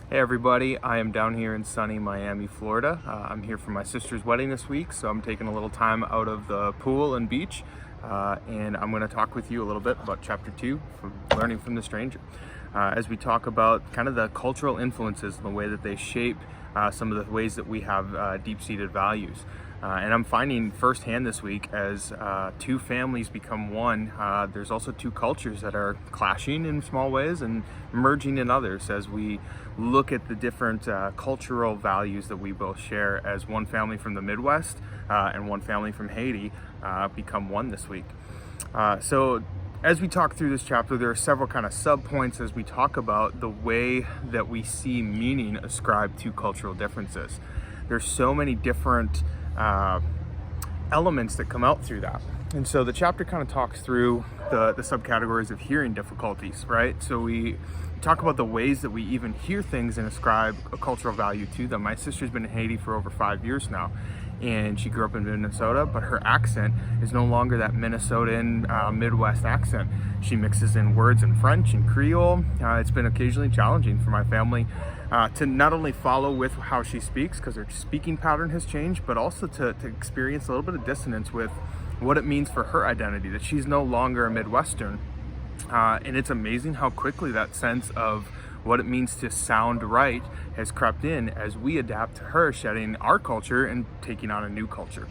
Hey everybody, I am down here in sunny Miami, Florida. I'm here for my sister's wedding this week, so I'm taking a little time out of the pool and beach, and I'm going to talk with you a little bit about Chapter 2, from Learning from the Stranger, as we talk about kind of the cultural influences and the way that they shape some of the ways that we have deep-seated values. And I'm finding firsthand this week as two families become one, there's also two cultures that are clashing in small ways and merging in others as we look at the different cultural values that we both share as one family from the Midwest and one family from Haiti become one this week. So as we talk through this chapter, there are several kind of sub-points as we talk about the way that we see meaning ascribed to cultural differences. There's so many different elements that come out through that. And so the chapter kind of talks through the subcategories of hearing difficulties, right? So we talk about the ways that we even hear things and ascribe a cultural value to them. My sister's been in Haiti for over 5 years now, and she grew up in Minnesota, but her accent is no longer that Minnesotan Midwest accent. She mixes in words in French and Creole. It's been occasionally challenging for my family to not only follow with how she speaks, because her speaking pattern has changed, but also to experience a little bit of dissonance with what it means for her identity, that she's no longer a Midwestern. And it's amazing how quickly that sense of what it means to sound right has crept in as we adapt to her shedding our culture and taking on a new culture.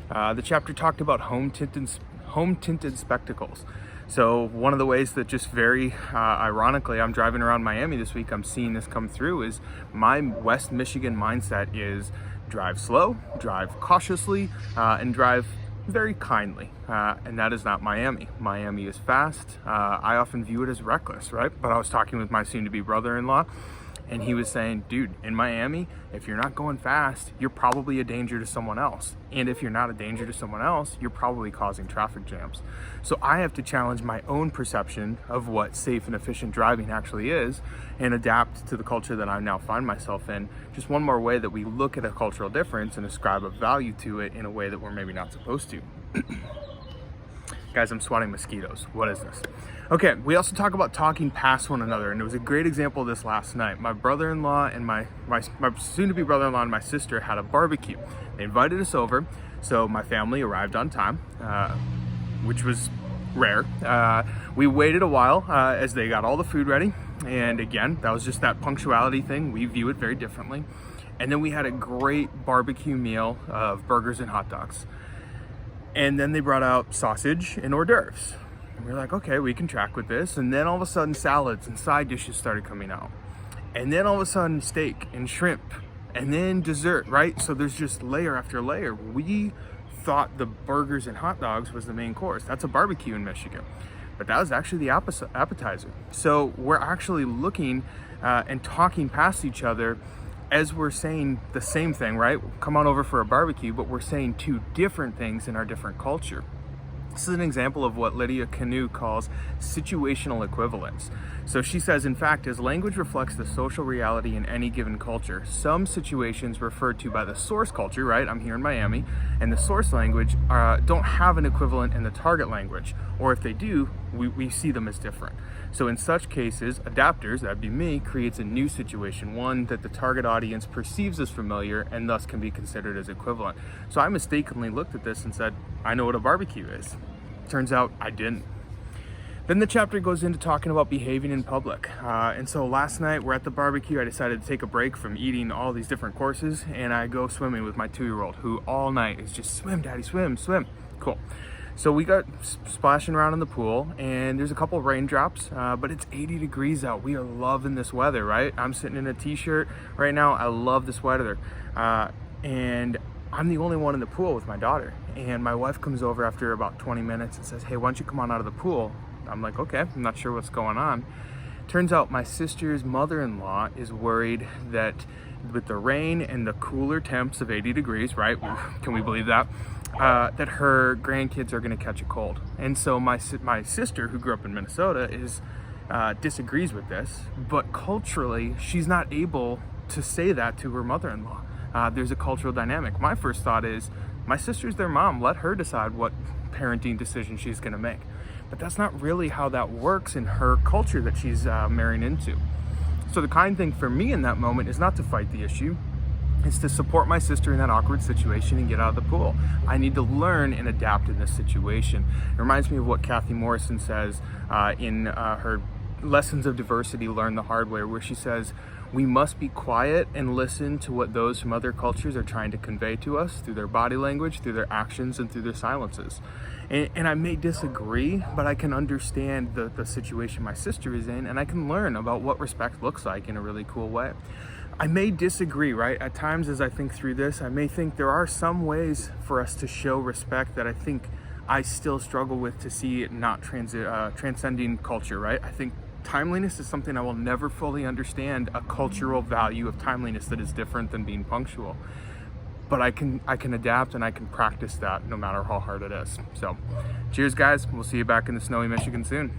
The chapter talked about home-tinted spectacles. So one of the ways that just very ironically, I'm driving around Miami this week, I'm seeing this come through is my West Michigan mindset is drive slow, drive cautiously, and drive very kindly, and that is not Miami. Miami is fast. I often view it as reckless, right? But I was talking with my soon-to-be brother-in-law, and he was saying, dude, in Miami, if you're not going fast, you're probably a danger to someone else. And if you're not a danger to someone else, you're probably causing traffic jams. So I have to challenge my own perception of what safe and efficient driving actually is and adapt to the culture that I now find myself in. Just one more way that we look at a cultural difference and ascribe a value to it in a way that we're maybe not supposed to. Guys, I'm swatting mosquitoes. What is this? Okay, we also talk about talking past one another, and it was a great example of this last night. My brother-in-law and my soon-to-be brother-in-law and my sister had a barbecue. They invited us over, so my family arrived on time, which was rare. We waited a while as they got all the food ready, and again, that was just that punctuality thing. We view it very differently. And then we had a great barbecue meal of burgers and hot dogs. And then they brought out sausage and hors d'oeuvres. And we were like, okay, we can track with this. And then all of a sudden salads and side dishes started coming out. And then all of a sudden steak and shrimp and then dessert, right? So there's just layer after layer. We thought the burgers and hot dogs was the main course. That's a barbecue in Michigan. But that was actually the appetizer. So we're actually looking and talking past each other as we're saying the same thing, right? Come on over for a barbecue, but we're saying two different things in our different culture. This is an example of what Lydia Canu calls situational equivalence. So she says, in fact, as language reflects the social reality in any given culture, some situations referred to by the source culture, right? I'm here in Miami, and the source language don't have an equivalent in the target language, or if they do, we see them as different. So in such cases, adapters, that'd be me, creates a new situation, one that the target audience perceives as familiar and thus can be considered as equivalent. So I mistakenly looked at this and said, I know what a barbecue is. Turns out I didn't. Then the chapter goes into talking about behaving in public. And so last night we're at the barbecue. I decided to take a break from eating all these different courses, and I go swimming with my 2-year-old, who all night is just swim, daddy, swim, swim. Cool. So we got splashing around in the pool, and there's a couple of raindrops, but it's 80 degrees out. We are loving this weather, right? I'm sitting in a t-shirt right now. I love this weather. And I'm the only one in the pool with my daughter. And my wife comes over after about 20 minutes and says, hey, why don't you come on out of the pool? I'm like, okay, I'm not sure what's going on. Turns out my sister's mother-in-law is worried that with the rain and the cooler temps of 80 degrees, right? Can we believe that? That her grandkids are going to catch a cold. And so my sister, who grew up in Minnesota, disagrees with this, but culturally, she's not able to say that to her mother-in-law. There's a cultural dynamic. My first thought is, my sister's their mom. Let her decide what parenting decision she's going to make. But that's not really how that works in her culture that she's marrying into. So the kind thing for me in that moment is not to fight the issue, it's to support my sister in that awkward situation and get out of the pool. I need to learn and adapt in this situation. It reminds me of what Kathy Morrison says in her Lessons of Diversity Learn the Hard Way, where she says, we must be quiet and listen to what those from other cultures are trying to convey to us through their body language, through their actions, and through their silences. And I may disagree, but I can understand the situation my sister is in, and I can learn about what respect looks like in a really cool way. I may disagree, right? At times as I think through this, I may think there are some ways for us to show respect that I think I still struggle with to see it not transcending culture, right? I think timeliness is something I will never fully understand, a cultural value of timeliness that is different than being punctual. But I can adapt and I can practice that no matter how hard it is. So cheers guys, we'll see you back in the snowy Michigan soon.